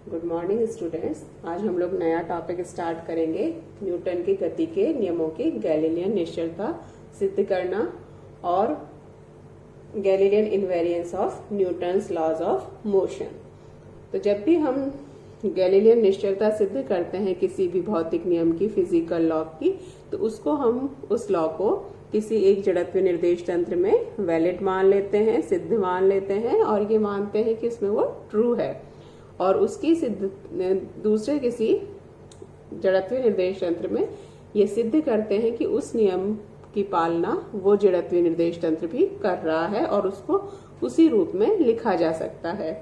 Good morning students. आज हम लोग नया टॉपिक स्टार्ट करेंगे। न्यूटन की गति के नियमों की गैलीलियन निश्चलता सिद्ध करना और Galilean invariance of Newton's laws of motion. तो जब भी हम गैलीलियन निश्चलता सिद्ध करते हैं किसी भी भौतिक नियम की, फिजिकल लॉ की, तो उसको हम उस लॉ को किसी एक जड़त्व निर्देश तंत्र में वैलिड मान लेते हैं, सिद्ध मान लेते हैं और ये मानते हैं कि उसमें वो ट्रू है, और उसकी दूसरे किसी जड़त्व निर्देश तंत्र में ये सिद्ध करते हैं कि उस नियम की पालना वो जड़त्व निर्देश तंत्र भी कर रहा है और उसको उसी रूप में लिखा जा सकता है।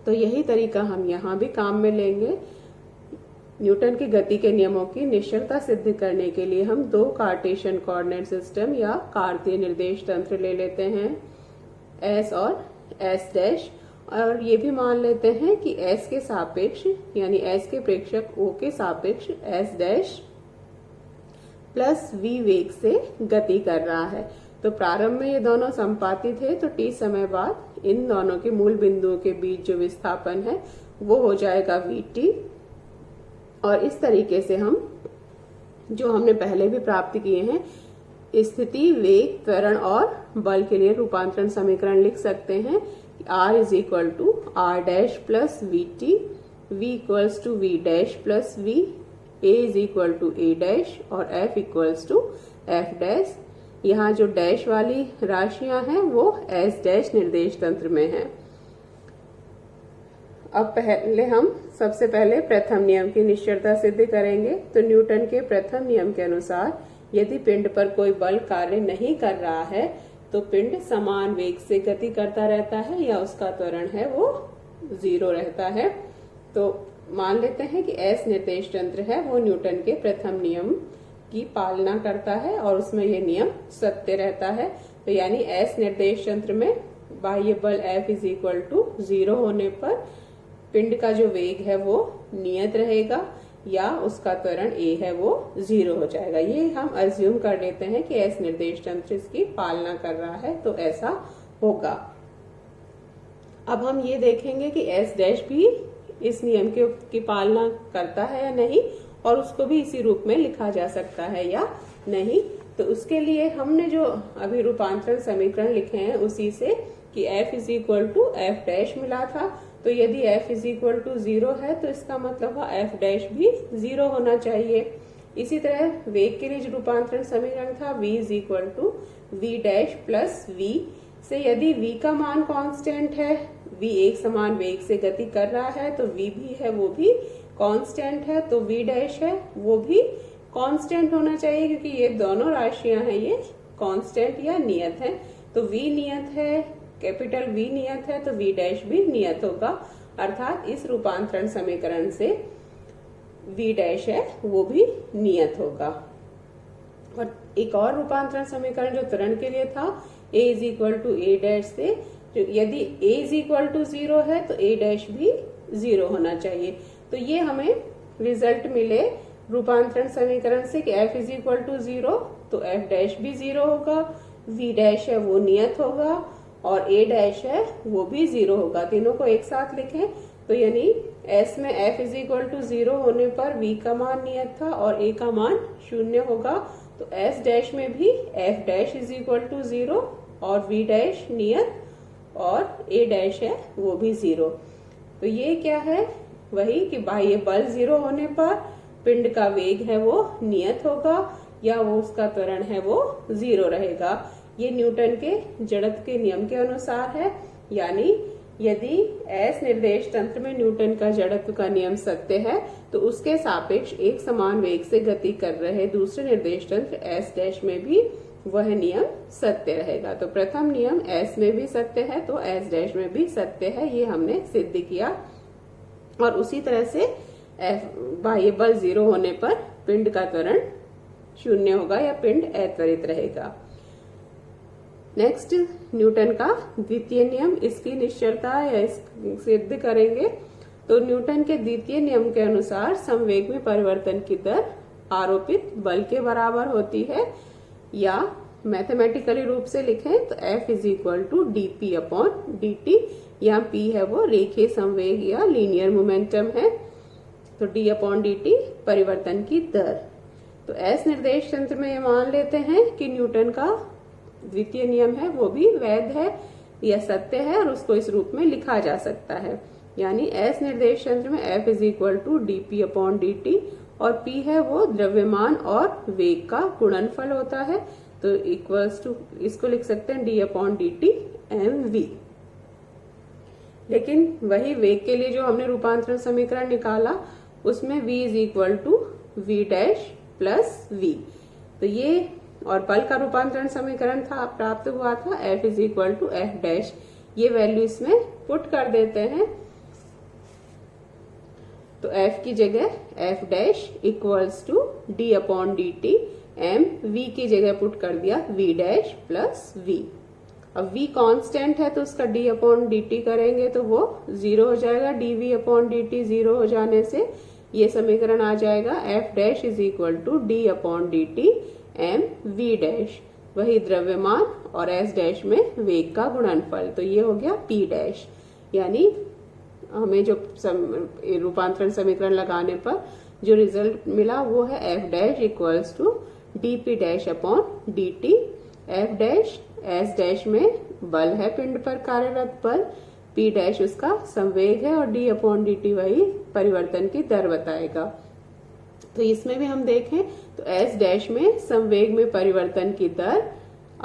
तो यही तरीका हम यहाँ भी काम में लेंगे। न्यूटन की गति के नियमों की निश्चलता सिद्ध करने के लिए हम दो कार्टेशियन कोऑर्डिनेट सिस्टम या कार्तीय निर्देश तंत्र ले लेते हैं, एस और एस डैश, और ये भी मान लेते हैं कि एस के सापेक्ष यानी एस के प्रेक्षक ओ के सापेक्ष एस डैश प्लस वी वेग से गति कर रहा है। तो प्रारंभ में ये दोनों संपाती थे, तो टी समय बाद इन दोनों के मूल बिंदुओं के बीच जो विस्थापन है वो हो जाएगा वी टी। और इस तरीके से हम जो हमने पहले भी प्राप्त किए हैं स्थिति, वेग, त्वरण और बल के लिए रूपांतरण समीकरण लिख सकते हैं। R is equal to R dash plus V T, V equals to V dash plus V, A is equal to A dash और F equals to F dash. यहाँ जो डैश वाली राशियां हैं वो S डैश निर्देश तंत्र में हैं। अब हम सबसे पहले प्रथम नियम की निश्चलता सिद्ध करेंगे। तो न्यूटन के प्रथम नियम के अनुसार यदि पिंड पर कोई बल कार्य नहीं कर रहा है तो पिंड समान वेग से गति करता रहता है या उसका त्वरण है वो 0 रहता है। तो मान लेते हैं कि एस निर्देश तंत्र है वो न्यूटन के प्रथम नियम की पालना करता है और उसमें यह नियम सत्य रहता है। तो यानी एस निर्देश तंत्र में बाह्य बल F इज इक्वल टू 0 होने पर पिंड का जो वेग है वो नियत रहेगा या उसका त्वरण a है वो 0 हो जाएगा। ये हम अज्यूम कर लेते हैं कि एस निर्देश तंत्र इसकी पालना कर रहा है, तो ऐसा होगा। अब हम ये देखेंगे कि एस डैश भी इस नियम की पालना करता है या नहीं, और उसको भी इसी रूप में लिखा जा सकता है या नहीं। तो उसके लिए हमने जो अभी रूपांतरण समीकरण लिखे हैं उसी से कि F is equal to F dash मिला था, तो यदि F इज इक्वल टू 0 है तो इसका मतलब F डैश भी 0 होना चाहिए। इसी तरह वेग के लिए जो रूपांतरण समीकरण था V is equal to V dash plus V से यदि V का मान कांस्टेंट है, V एक समान वेग से गति कर रहा है, तो V भी है वो भी कांस्टेंट है, तो V डैश है वो भी कांस्टेंट होना चाहिए क्योंकि ये दोनों राशियां हैं ये कांस्टेंट या नियत है। तो V नियत है, कैपिटल V नियत है, तो V डैश भी नियत होगा। अर्थात इस रूपांतरण समीकरण से V डैश है वो भी नियत होगा। और एक और रूपांतरण समीकरण जो त्वरण के लिए था A is equal to A dash से, यदि A इज इक्वल टू 0 है तो A डैश भी 0 होना चाहिए। तो ये हमें रिजल्ट मिले रूपांतरण समीकरण से कि F इज इक्वल टू 0 तो F डैश भी 0 होगा, V डैश है वो नियत होगा और A डैश है वो भी 0 होगा। तीनों को एक साथ लिखें तो यानी S में F इज इक्वल टू 0 होने पर V का मान नियत था और A का मान 0 होगा। तो S डैश में भी F dash is equal to 0 और V डैश नियत और A डैश है वो भी 0। तो ये क्या है, वही कि बाह्य बल 0 होने पर पिंड का वेग है वो नियत होगा या वो उसका त्वरण है वो 0 रहेगा। ये न्यूटन के जड़त्व के नियम के अनुसार है। यानी यदि एस निर्देश तंत्र में न्यूटन का जड़त्व का नियम सत्य है तो उसके सापेक्ष एक समान वेग से गति कर रहे दूसरे निर्देश तंत्र एस डैश में भी वह नियम सत्य रहेगा। तो प्रथम नियम एस में भी सत्य है तो एस डैश में भी सत्य है, ये हमने सिद्ध किया। और उसी तरह से बाह्य बल 0 होने पर पिंड का त्वरण 0 होगा या पिंड अत्वरित रहेगा। नेक्स्ट न्यूटन का द्वितीय नियम, इसकी निश्चलता या सिद्ध करेंगे। तो न्यूटन के द्वितीय नियम के अनुसार संवेग में परिवर्तन की दर आरोपित बल के बराबर होती है, या मैथमेटिकली रूप से लिखें तो F is equal to D P upon D T, यहाँ p है वो रेखीय संवेग या लीनियर मोमेंटम है। तो d/dt परिवर्तन की दर। तो s निर्देश तंत्र में ये मान लेते हैं कि न्यूटन का द्वितीय नियम है वो भी वैध है या सत्य है और उसको इस रूप में लिखा जा सकता है। यानी s निर्देश तंत्र में F = dp/dt और p है वो द्रव्यमान और वेग का गुणनफल होता है। तो इक्वल्स टू इसको लिख सकते हैं d/dt mv। लेकिन वही वेग के लिए जो हमने रूपांतरण समीकरण निकाला उसमें v = v dash plus v। तो ये और बल का रूपांतरण समीकरण था प्राप्त हुआ था F = F डैश। ये वैल्यू इसमें पुट कर देते हैं। तो F की जगह F dash equals to d/dt m, v की जगह पुट कर दिया v डैश प्लस v। अब v कांस्टेंट है तो उसका d/dt करेंगे तो वो 0 हो जाएगा। dv/dt 0 हो जाने से ये समीकरण आ जाएगा F dash = d/dt m v dash. वही द्रव्यमान और s डैश में वेग का गुणनफल। तो ये हो गया p डैश। यानी हमें जो रूपांतरण समीकरण लगाने पर जो रिजल्ट मिला वो है F dash equals to dp डैश/dt। F डैश s डैश में बल है पिंड पर कार्यरत बल, p डैश उसका संवेग है और d/dt वही परिवर्तन की दर बताएगा। तो इसमें भी हम देखें तो s डैश में संवेग में परिवर्तन की दर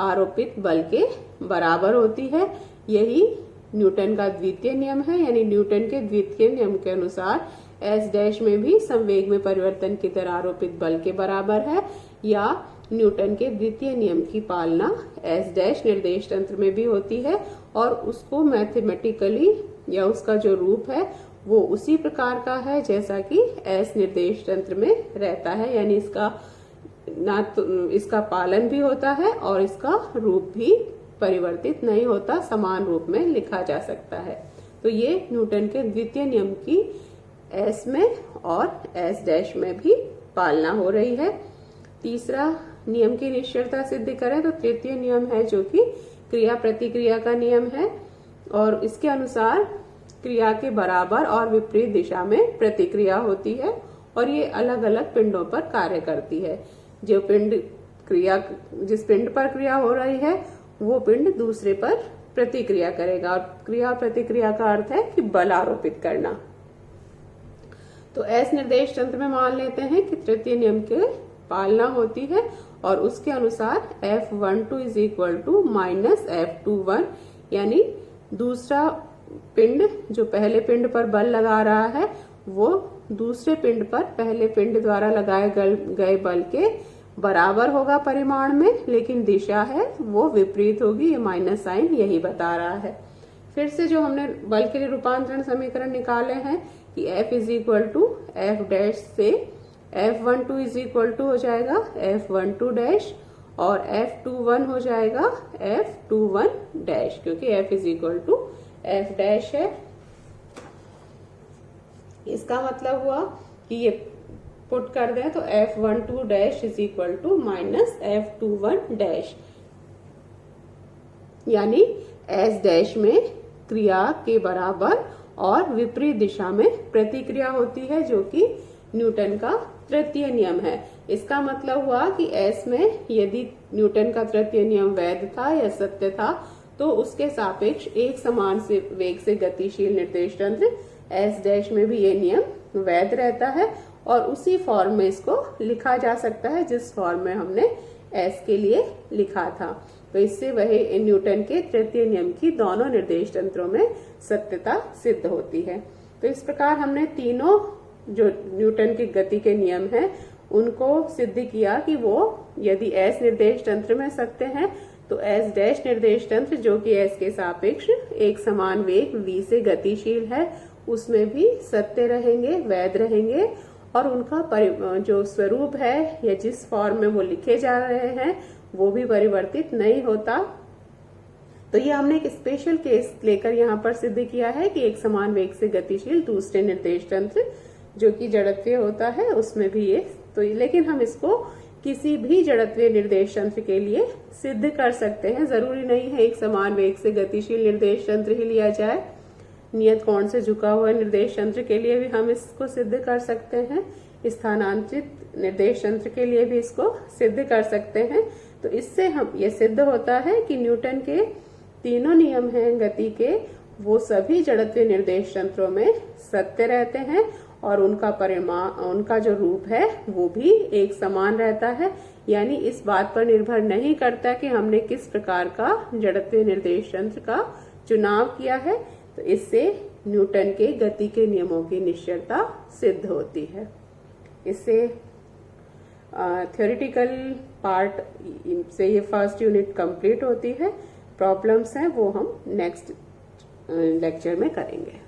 आरोपित बल के बराबर होती है। यही न्यूटन का द्वितीय नियम है। यानी न्यूटन के द्वितीय नियम के अनुसार s डैश में भी संवेग में परिवर्तन की दर आरोपित बल के बराबर है, या न्यूटन के द्वितीय नियम की पालना s डैश निर्देश तंत्र में भी होती है और उसको मैथमेटिकली या उसका जो रूप है वो उसी प्रकार का है जैसा कि s निर्देश तंत्र में रहता है। यानी इसका ना तो इसका पालन भी होता है और इसका रूप भी परिवर्तित नहीं होता, समान रूप में लिखा जा सकता है। तो ये न्यूटन के द्वितीय नियम की s में और s डैश में भी पालना हो रही है। तीसरा नियम की निश्चलता सिद्ध करें तो तृतीय नियम है जो कि क्रिया प्रतिक्रिया का नियम है और इसके अनुसार क्रिया के बराबर और विपरीत दिशा में प्रतिक्रिया होती है और ये अलग अलग पिंडों पर कार्य करती है। जो पिंड जिस पिंड पर क्रिया हो रही है वो पिंड दूसरे पर प्रतिक्रिया करेगा और क्रिया प्रतिक्रिया का अर्थ है कि बल आरोपित करना। तो s निर्देश तंत्र में मान लेते हैं कि तृतीय नियम के पालना होती है और उसके अनुसार F12 = -F21। यानी दूसरा पिंड जो पहले पिंड पर बल लगा रहा है वो दूसरे पिंड पर पहले पिंड द्वारा लगाए गए बल के बराबर होगा परिमाण में, लेकिन दिशा है वो विपरीत होगी। ये माइनस साइन यही बता रहा है। फिर से जो हमने बल के लिए रूपांतरण समीकरण निकाले हैं कि F = F डैश से F12 हो जाएगा F12 डैश और F21 हो जाएगा F21 डैश, क्योंकि F = F डैश है। इसका मतलब हुआ कि ये पुट कर दें तो F12 डैश = -F21 डैश। यानी S डैश में क्रिया के बराबर और विपरीत दिशा में प्रतिक्रिया होती है जो कि न्यूटन का तृतीय नियम है। इसका मतलब हुआ कि S में यदि न्यूटन का तृतीय नियम वैध था या सत्य था तो उसके सापेक्ष एक समान से वेग से गतिशील निर्देश तंत्र S डैश में भी ये नियम वैध रहता है और उसी फॉर्म में इसको लिखा जा सकता है जिस फॉर्म में हमने S के लिए लिखा था। तो इससे वही न्यूटन के तृतीय नियम की दोनों निर्देश तंत्रों में सत्यता सिद्ध होती है। तो इस प्रकार हमने तीनों जो न्यूटन की गति के नियम हैं उनको सिद्ध किया कि वो यदि S निर्देश तंत्र में सत्य हैं तो S डैश निर्देश तंत्र जो कि S के सापेक्ष एक समान वेग v से गतिशील है उसमें भी सत्य रहेंगे, वैध रहेंगे और उनका जो स्वरूप है या जिस फॉर्म में वो लिखे जा रहे हैं वो भी परिवर्तित नहीं होता। तो ये हमने एक स्पेशल केस लेकर यहाँ पर सिद्ध किया है कि एक समान वेग से गतिशील दूसरे निर्देश तंत्र जो कि जड़त्वीय होता है उसमें भी ये तो, लेकिन हम इसको किसी भी जड़त्वीय निर्देश तंत्र के लिए सिद्ध कर सकते हैं। जरूरी नहीं है एक समान वेग से गतिशील निर्देश तंत्र ही लिया जाए। नियत कोण से झुका हुआ निर्देश यंत्र के लिए भी हम इसको सिद्ध कर सकते हैं, स्थानांतरित निर्देश यंत्र के लिए भी इसको सिद्ध कर सकते हैं। तो इससे हम ये सिद्ध होता है कि न्यूटन के तीनों नियम हैं गति के, वो सभी जड़त्वीय निर्देश यंत्रों में सत्य रहते हैं और उनका जो रूप है वो भी एक समान रहता है। यानी इस बात पर निर्भर नहीं करता कि हमने किस प्रकार का जड़त्वीय निर्देश यंत्र का चुनाव किया है। तो इससे न्यूटन के गति के नियमों की निश्चयता सिद्ध होती है। इससे थ्योरेटिकल पार्ट से ये फर्स्ट यूनिट कंप्लीट होती है। प्रॉब्लम्स हैं वो हम नेक्स्ट लेक्चर में करेंगे।